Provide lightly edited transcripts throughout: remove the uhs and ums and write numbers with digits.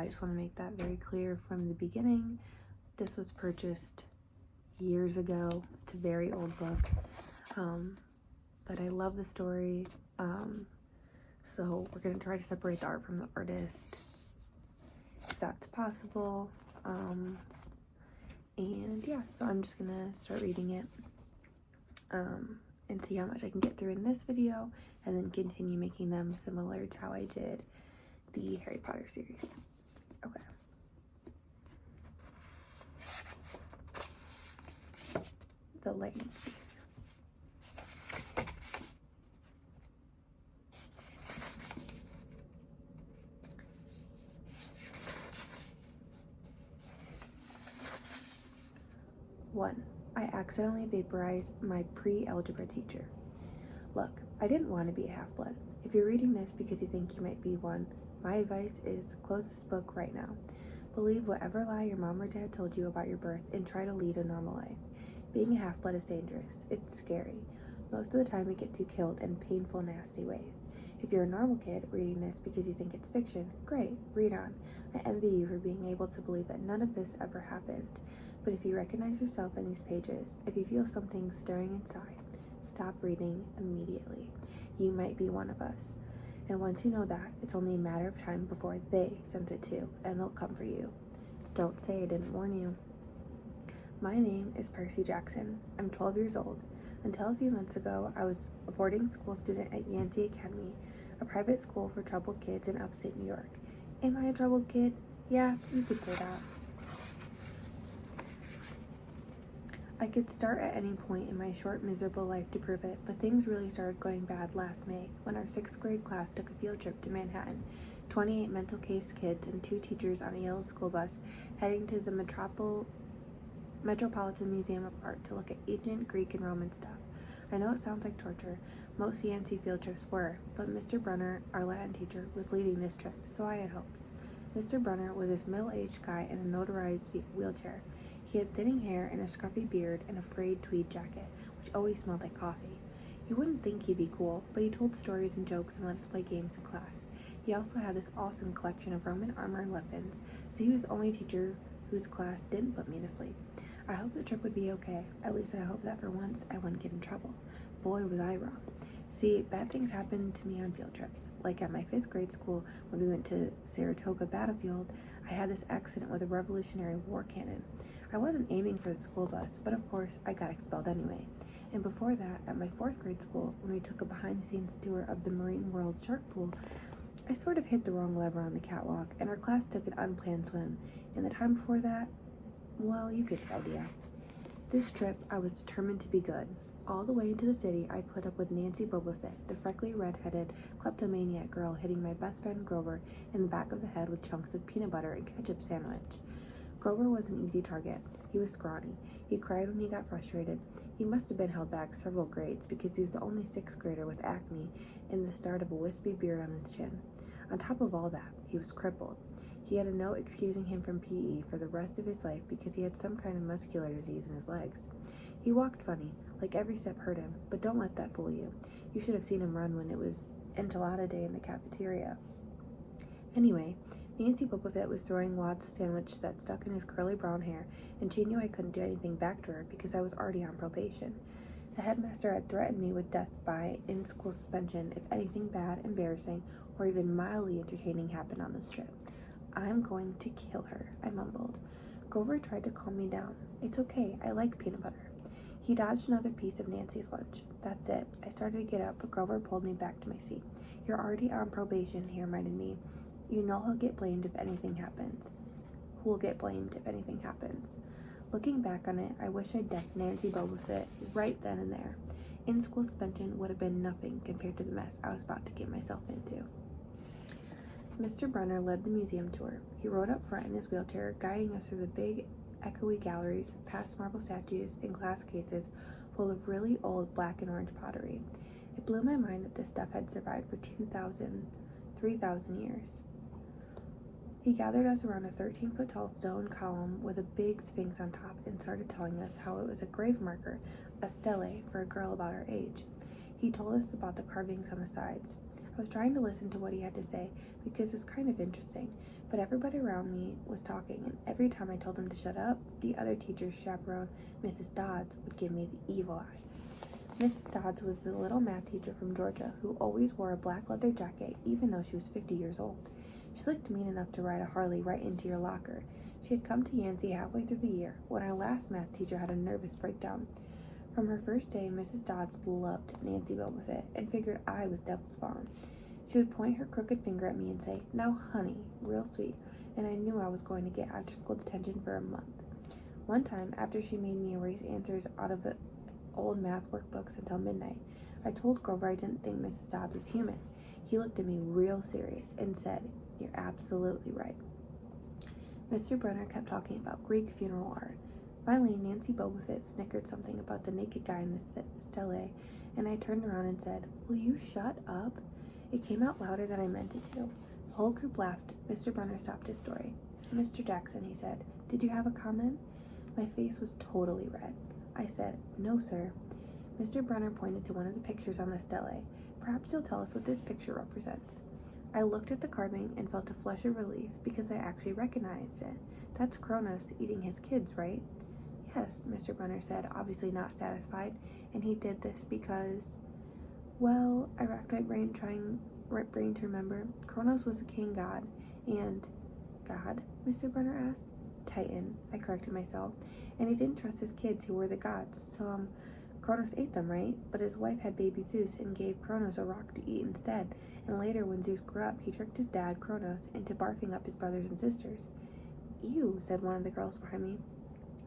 I just want to make that very clear from the beginning. This was purchased years ago. It's a very old book, but I love the story. So we're gonna try to separate the art from the artist, if that's possible. And yeah, so I'm just gonna start reading it and see how much I can get through in this video, and then continue making them similar to how I did the Harry Potter series. Okay. The Lightning Thief. One, I accidentally vaporized my pre-algebra teacher. Look, I didn't want to be a half-blood. If you're reading this because you think you might be one, my advice is close this book right now. Believe whatever lie your mom or dad told you about your birth and try to lead a normal life. Being a half-blood is dangerous. It's scary. Most of the time it gets you killed in painful, nasty ways. If you're a normal kid reading this because you think it's fiction, great, read on. I envy you for being able to believe that none of this ever happened. But if you recognize yourself in these pages, if you feel something stirring inside, stop reading immediately. You might be one of us. And once you know that, it's only a matter of time before they sense it too, and they'll come for you. Don't say I didn't warn you. My name is Percy Jackson. I'm 12 years old. Until a few months ago, I was a boarding school student at Yancey Academy, a private school for troubled kids in upstate New York. Am I a troubled kid? Yeah, you could say that. I could start at any point in my short, miserable life to prove it, but things really started going bad last May when our 6th grade class took a field trip to Manhattan. 28 mental case kids and 2 teachers on a yellow school bus heading to the Metropolitan Museum of Art to look at ancient Greek and Roman stuff. I know it sounds like torture. Most Yancey field trips were, but Mr. Brunner, our Latin teacher, was leading this trip, so I had hopes. Mr. Brunner was this middle-aged guy in a motorized wheelchair. He had thinning hair and a scruffy beard and a frayed tweed jacket, which always smelled like coffee. You wouldn't think he'd be cool, but he told stories and jokes and let us play games in class. He also had this awesome collection of Roman armor and weapons, so he was the only teacher whose class didn't put me to sleep. I hoped the trip would be okay. At least I hoped that for once I wouldn't get in trouble. Boy, was I wrong. See, bad things happened to me on field trips. Like at my 5th grade school, when we went to Saratoga Battlefield, I had this accident with a Revolutionary War cannon. I wasn't aiming for the school bus, but of course, I got expelled anyway. And before that, at my 4th grade school, when we took a behind-the-scenes tour of the Marine World Shark Pool, I sort of hit the wrong lever on the catwalk, and our class took an unplanned swim. And the time before that, well, you get the idea. This trip, I was determined to be good. All the way into the city, I put up with Nancy Bobofit, the freckly, red-headed, kleptomaniac girl hitting my best friend Grover in the back of the head with chunks of peanut butter and ketchup sandwich. Grover was an easy target. He was scrawny. He cried when he got frustrated. He must have been held back several grades because he was the only 6th grader with acne and the start of a wispy beard on his chin. On top of all that, he was crippled. He had a note excusing him from PE for the rest of his life because he had some kind of muscular disease in his legs. He walked funny, like every step hurt him, but don't let that fool you. You should have seen him run when it was enchilada day in the cafeteria. Anyway, Nancy Bobofit was throwing wads of sandwich that stuck in his curly brown hair, and she knew I couldn't do anything back to her because I was already on probation. The headmaster had threatened me with death by in-school suspension if anything bad, embarrassing, or even mildly entertaining happened on this trip. I'm going to kill her, I mumbled. Grover tried to calm me down. It's okay, I like peanut butter. He dodged another piece of Nancy's lunch. That's it. I started to get up, but Grover pulled me back to my seat. You're already on probation, he reminded me. You know he'll get blamed if anything happens. Who'll get blamed if anything happens? Looking back on it, I wish I'd decked Nancy Bobofit right then and there. In-school suspension would have been nothing compared to the mess I was about to get myself into. Mr. Brunner led the museum tour. He rode up front in his wheelchair, guiding us through the big, echoey galleries, past marble statues and glass cases full of really old black and orange pottery. It blew my mind that this stuff had survived for 3,000 years. He gathered us around a 13-foot tall stone column with a big sphinx on top and started telling us how it was a grave marker, a stele, for a girl about our age. He told us about the carvings on the sides. I was trying to listen to what he had to say because it was kind of interesting, but everybody around me was talking, and every time I told him to shut up, the other teacher's chaperone, Mrs. Dodds, would give me the evil eye. Mrs. Dodds was the little math teacher from Georgia who always wore a black leather jacket even though she was 50 years old. She looked mean enough to ride a Harley right into your locker. She had come to Yancey halfway through the year when our last math teacher had a nervous breakdown. From her first day, Mrs. Dodds loved Nancy Bullbuffet and figured I was devil's spawn. She would point her crooked finger at me and say, "Now, honey," real sweet, and I knew I was going to get after-school detention for a month. One time, after she made me erase answers out of old math workbooks until midnight, I told Grover I didn't think Mrs. Dodds was human. He looked at me real serious and said, "You're absolutely right." Mr. Brunner kept talking about Greek funeral art. Finally, Nancy Bullbuffet snickered something about the naked guy in the stele, and I turned around and said, "Will you shut up?" It came out louder than I meant it to. The whole group laughed. Mr. Brunner stopped his story. "Mr. Jackson," he said, "did you have a comment?" My face was totally red. I said, "No, sir." Mr. Brunner pointed to one of the pictures on the stele. "Perhaps you'll tell us what this picture represents." I looked at the carving and felt a flush of relief because I actually recognized it. That's Kronos eating his kids, right? "Yes," Mr. Brunner said, obviously not satisfied, "and he did this because..." Well, I racked my brain to remember. Kronos was a king god, and... God? Mr. Brunner asked. Titan, I corrected myself, and he didn't trust his kids who were the gods, so, Kronos ate them, right? But his wife had baby Zeus and gave Kronos a rock to eat instead, and later when Zeus grew up, he tricked his dad, Kronos, into barfing up his brothers and sisters. "Ew," said one of the girls behind me.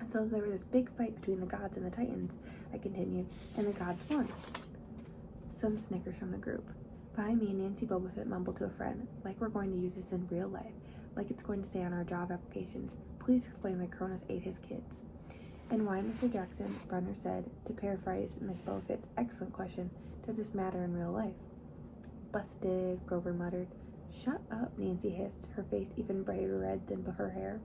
And so there was this big fight between the gods and the Titans, I continued, and the gods won. Some snickers from the group. Behind me, Nancy Bullbuffet mumbled to a friend, "Like we're going to use this in real life, like it's going to say on our job applications. Please explain why Kronos ate his kids." "And why, Mr. Jackson," Brunner said, to paraphrase Miss Bullbuffet's excellent question, "does this matter in real life?" "Busted," Grover muttered. "Shut up," Nancy hissed, her face even brighter red than her hair.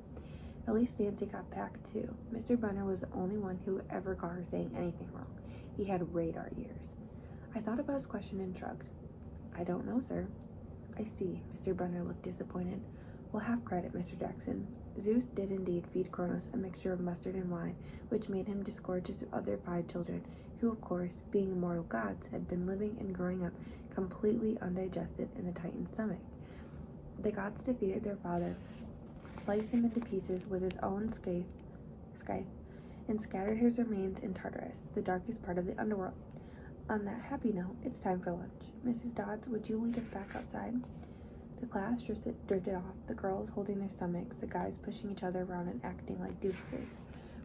At least Nancy got back too. Mr. Brunner was the only one who ever got her saying anything wrong. He had radar ears. I thought about his question and shrugged. "I don't know, sir." "I see." Mr. Brunner looked disappointed. "Well, half credit, Mr. Jackson. Zeus did indeed feed Kronos a mixture of mustard and wine, which made him disgorge his other 5 children, who, of course, being immortal gods, had been living and growing up completely undigested in the Titan's stomach. The gods defeated their father, sliced him into pieces with his own scythe, and scattered his remains in Tartarus, the darkest part of the underworld. On that happy note, it's time for lunch. Mrs. Dodds, would you lead us back outside?" The class drifted off, the girls holding their stomachs, the guys pushing each other around and acting like doofuses.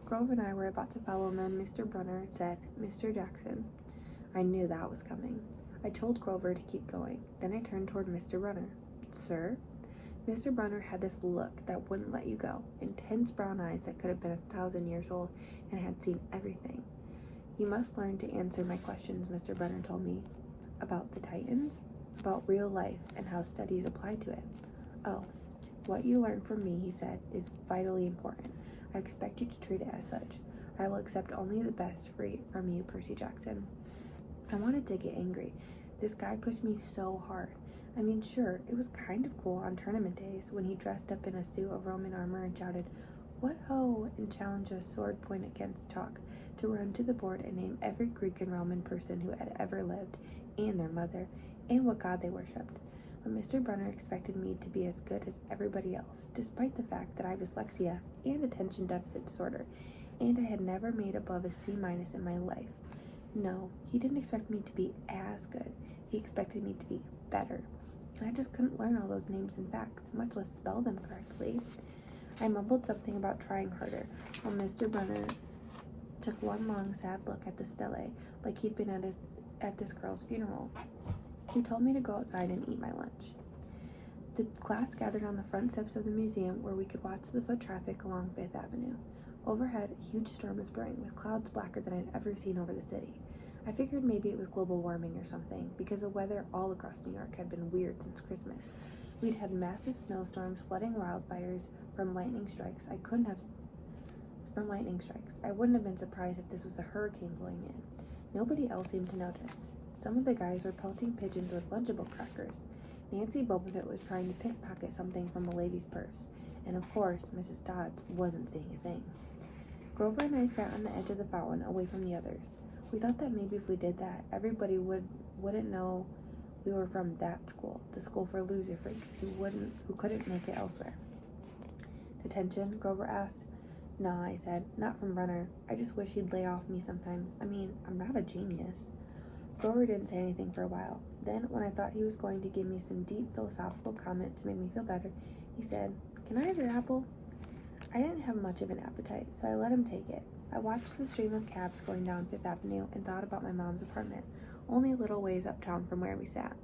Grover and I were about to follow, and then Mr. Brunner said, "Mr. Jackson." I knew that was coming. I told Grover to keep going. Then I turned toward Mr. Brunner. "Sir?" Mr. Brunner had this look that wouldn't let you go, intense brown eyes that could have been 1,000 years old and had seen everything. "You must learn to answer my questions," Mr. Brunner told me. "About the Titans?" "About real life and how studies apply to it." "Oh, what you learn from me," he said, "is vitally important. I expect you to treat it as such. I will accept only the best from you, Percy Jackson." I wanted to get angry. This guy pushed me so hard. I mean, sure, it was kind of cool on tournament days when he dressed up in a suit of Roman armor and shouted, "What ho!" and challenged a sword point against chalk to run to the board and name every Greek and Roman person who had ever lived, and their mother, and what god they worshipped. But Mr. Brunner expected me to be as good as everybody else, despite the fact that I have dyslexia and attention deficit disorder, and I had never made above a C- in my life. No, he didn't expect me to be as good. He expected me to be better. And I just couldn't learn all those names and facts, much less spell them correctly. I mumbled something about trying harder, while Mr. Brunner took one long sad look at the stele, like he'd been at this girl's funeral. He told me to go outside and eat my lunch. The class gathered on the front steps of the museum where we could watch the foot traffic along 5th Avenue. Overhead, a huge storm was brewing, with clouds blacker than I'd ever seen over the city. I figured maybe it was global warming or something, because the weather all across New York had been weird since Christmas. We'd had massive snowstorms, flooding, wildfires from lightning strikes. I wouldn't have been surprised if this was a hurricane blowing in. Nobody else seemed to notice. Some of the guys were pelting pigeons with Lunchable crackers. Nancy Bobovit was trying to pickpocket something from a lady's purse. And of course, Mrs. Dodds wasn't seeing a thing. Grover and I sat on the edge of the fountain, away from the others. We thought that maybe if we did that, everybody wouldn't know we were from that school, the school for loser freaks who couldn't make it elsewhere. Detention? Grover asked. Nah, I said, not from Brunner. I just wish he'd lay off me sometimes. I mean, I'm not a genius. Grover didn't say anything for a while. Then, when I thought he was going to give me some deep philosophical comment to make me feel better, he said, Can I have your apple? I didn't have much of an appetite, so I let him take it. I watched the stream of cabs going down Fifth Avenue and thought about my mom's apartment, only a little ways uptown from where we sat.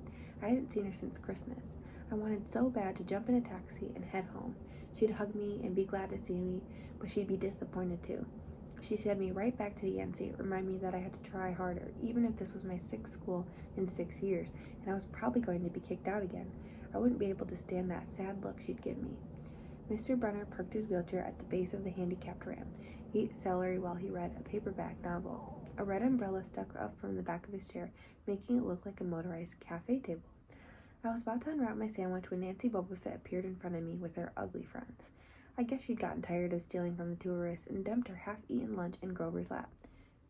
I hadn't seen her since Christmas. I wanted so bad to jump in a taxi and head home. She'd hug me and be glad to see me, but she'd be disappointed too. She'd send me right back to Yancey, remind me that I had to try harder, even if this was my sixth school in 6 years, and I was probably going to be kicked out again. I wouldn't be able to stand that sad look she'd give me. Mr. Brunner parked his wheelchair at the base of the handicapped ramp. He ate celery while he read a paperback novel. A red umbrella stuck up from the back of his chair, making it look like a motorized cafe table. I was about to unwrap my sandwich when Nancy Bobovit appeared in front of me with her ugly friends. I guess she'd gotten tired of stealing from the tourists and dumped her half-eaten lunch in Grover's lap.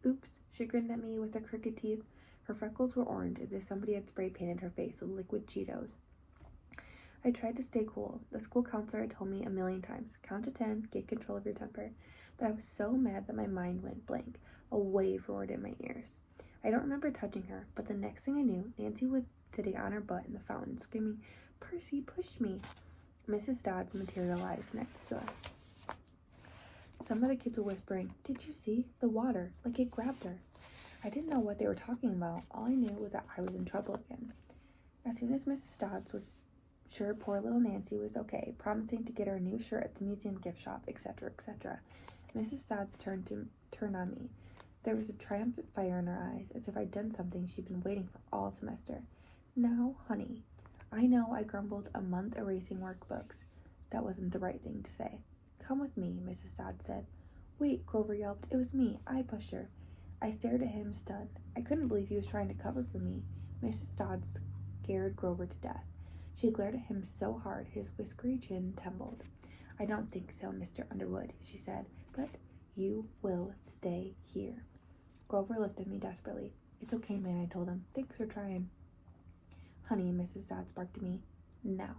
Oops, she grinned at me with her crooked teeth. Her freckles were orange, as if somebody had spray-painted her face with liquid Cheetos. I tried to stay cool. The school counselor had told me a million times, count to 10, get control of your temper. But I was so mad that my mind went blank. A wave roared in my ears. I don't remember touching her, but the next thing I knew, Nancy was sitting on her butt in the fountain, screaming, Percy, push me. Mrs. Dodds materialized next to us. Some of the kids were whispering, did you see? The water, like it grabbed her. I didn't know what they were talking about. All I knew was that I was in trouble again. As soon as Mrs. Dodds was sure poor little Nancy was okay, promising to get her a new shirt at the museum gift shop, etc., etc., Mrs. Dodds turned on me. There was a triumphant fire in her eyes, as if I'd done something she'd been waiting for all semester. Now, honey, I know I grumbled a month erasing workbooks. That wasn't the right thing to say. Come with me, Mrs. Dodds said. Wait, Grover yelped. It was me. I pushed her. I stared at him, stunned. I couldn't believe he was trying to cover for me. Mrs. Dodds scared Grover to death. She glared at him so hard his whiskery chin trembled. I don't think so, Mr. Underwood, she said, but you will stay here. Grover looked at me desperately. It's okay, man, I told him. Thanks for trying. Honey, Mrs. Dodds barked at me. Now.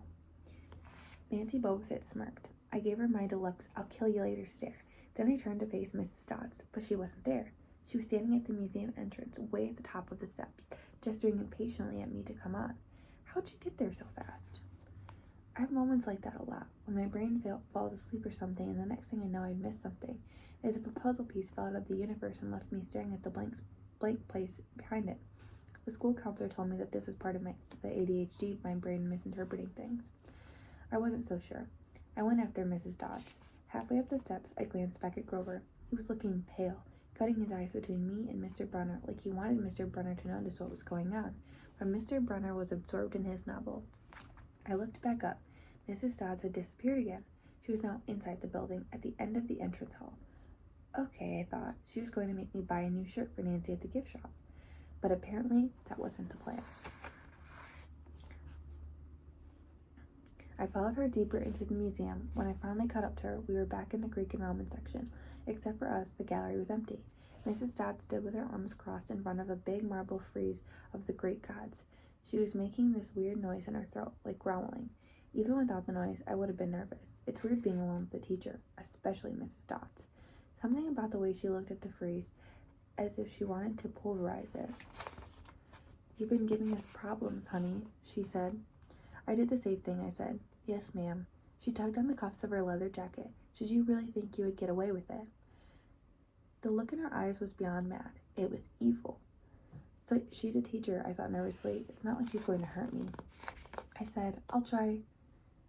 Nancy Bobovit smirked. I gave her my deluxe I'll kill you later stare. Then I turned to face Mrs. Dodds, but she wasn't there. She was standing at the museum entrance, way at the top of the steps, gesturing impatiently at me to come on. How'd you get there so fast? I have moments like that a lot, when my brain falls asleep or something, and the next thing I know I've missed something, as if a puzzle piece fell out of the universe and left me staring at the blank place behind it. The school counselor told me that this was part of the ADHD, my brain misinterpreting things. I wasn't so sure. I went after Mrs. Dodds. Halfway up the steps, I glanced back at Grover. He was looking pale, cutting his eyes between me and Mr. Brunner, like he wanted Mr. Brunner to notice what was going on. But Mr. Brunner was absorbed in his novel. I looked back up. Mrs. Dodds had disappeared again. She was now inside the building, at the end of the entrance hall. Okay, I thought. She was going to make me buy a new shirt for Nancy at the gift shop. But apparently, that wasn't the plan. I followed her deeper into the museum. When I finally caught up to her, we were back in the Greek and Roman section. Except for us, the gallery was empty. Mrs. Dodds stood with her arms crossed in front of a big marble frieze of the Greek gods. She was making this weird noise in her throat, like growling. Even without the noise, I would have been nervous. It's weird being alone with the teacher, especially Mrs. Dodds. Something about the way she looked at the frieze, as if she wanted to pulverize it. You've been giving us problems, honey, she said. I did the safe thing, I said. Yes, ma'am. She tugged on the cuffs of her leather jacket. Did you really think you would get away with it? The look in her eyes was beyond mad. It was evil. So she's a teacher, I thought nervously. It's not like she's going to hurt me. I said, I'll try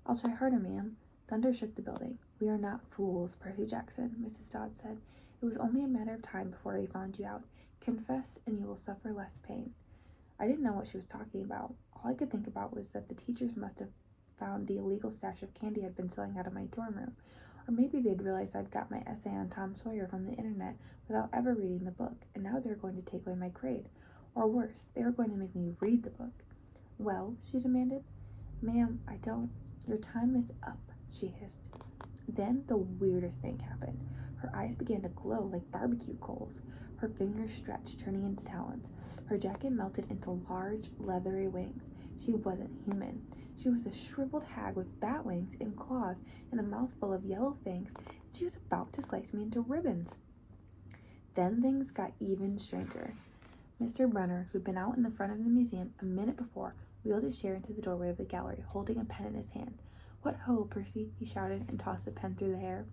harder, ma'am. Thunder shook the building. We are not fools, Percy Jackson, Mrs. Dodd said. It was only a matter of time before they found you out. Confess, and you will suffer less pain. I didn't know what she was talking about. All I could think about was that the teachers must have found the illegal stash of candy I'd been selling out of my dorm room. Or maybe they'd realized I'd got my essay on Tom Sawyer from the internet without ever reading the book, and now they're going to take away my grade. Or worse, they were going to make me read the book. Well, she demanded. Ma'am, I don't. Your time is up, she hissed. Then the weirdest thing happened. Her eyes began to glow like barbecue coals. Her fingers stretched, turning into talons. Her jacket melted into large, leathery wings. She wasn't human. She was a shriveled hag with bat wings and claws and a mouthful of yellow fangs. She was about to slice me into ribbons. Then things got even stranger. Mr. Brunner, who'd been out in the front of the museum a minute before, wheeled his chair into the doorway of the gallery, holding a pen in his hand. What ho, Percy, he shouted and tossed the pen through the air.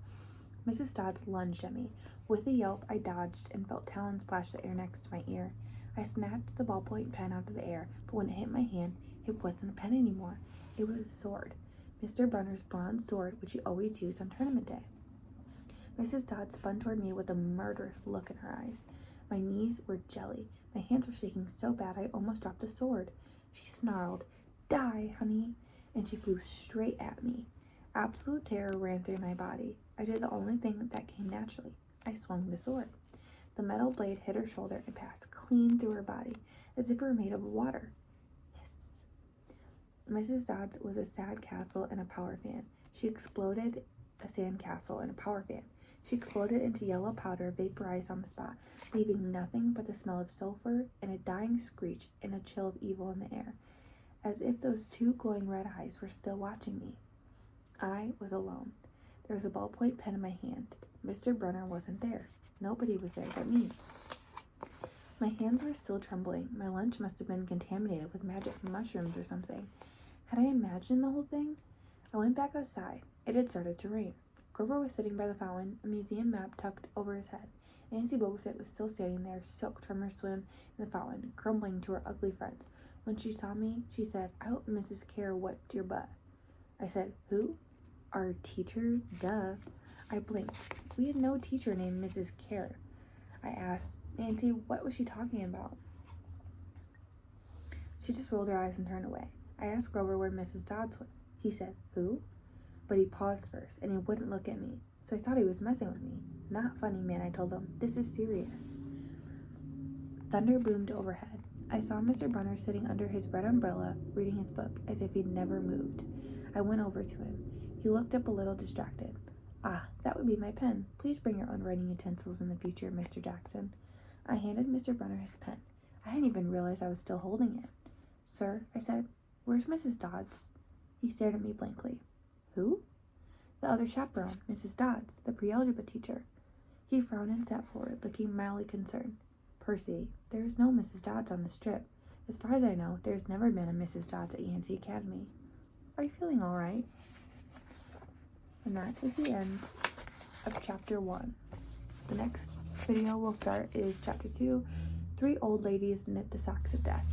Mrs. Dodds lunged at me. With a yelp, I dodged and felt talons slash the air next to my ear. I snatched the ballpoint pen out of the air, but when it hit my hand, it wasn't a pen anymore. It was a sword. Mr. Brunner's bronze sword, which he always used on tournament day. Mrs. Dodds spun toward me with a murderous look in her eyes. My knees were jelly. My hands were shaking so bad I almost dropped the sword. She snarled, "Die, honey," and she flew straight at me. Absolute terror ran through my body. I did the only thing that came naturally. I swung the sword. The metal blade hit her shoulder and passed clean through her body, as if it were made of water. Hiss. Mrs. Dodds was a sad castle and a power fan. She exploded a sand castle and a power fan. She exploded into yellow powder, vaporized on the spot, leaving nothing but the smell of sulfur and a dying screech and a chill of evil in the air, as if those two glowing red eyes were still watching me. I was alone. There was a ballpoint pen in my hand. Mr. Brunner wasn't there. Nobody was there but me. My hands were still trembling. My lunch must have been contaminated with magic mushrooms or something. Had I imagined the whole thing? I went back outside. It had started to rain. Grover was sitting by the fountain, a museum map tucked over his head. Nancy Bobofit was still standing there, soaked from her swim in the fountain, grumbling to her ugly friends. When she saw me, she said, "I hope Mrs. Kerr whipped your butt." I said, "Who?" "Our teacher, duh." I blinked. We had no teacher named Mrs. Kerr. I asked, "Nancy, what was she talking about?" She just rolled her eyes and turned away. I asked Grover where Mrs. Dodds was. He said, "Who?" But he paused first, and he wouldn't look at me, so I thought he was messing with me. "Not funny, man," I told him. "This is serious." Thunder boomed overhead. I saw Mr. Brunner sitting under his red umbrella, reading his book, as if he'd never moved. I went over to him. He looked up a little distracted. "Ah, that would be my pen. Please bring your own writing utensils in the future, Mr. Jackson." I handed Mr. Brunner his pen. I hadn't even realized I was still holding it. "Sir," I said, "where's Mrs. Dodds?" He stared at me blankly. "Who?" "The other chaperone, Mrs. Dodds, the pre-algebra teacher." He frowned and sat forward, looking mildly concerned. "Percy, there is no Mrs. Dodds on this trip. As far as I know, there has never been a Mrs. Dodds at Yancey Academy. Are you feeling all right?" And that is the end of chapter 1. The next video we'll start is chapter 2, 3 old ladies knit the socks of death.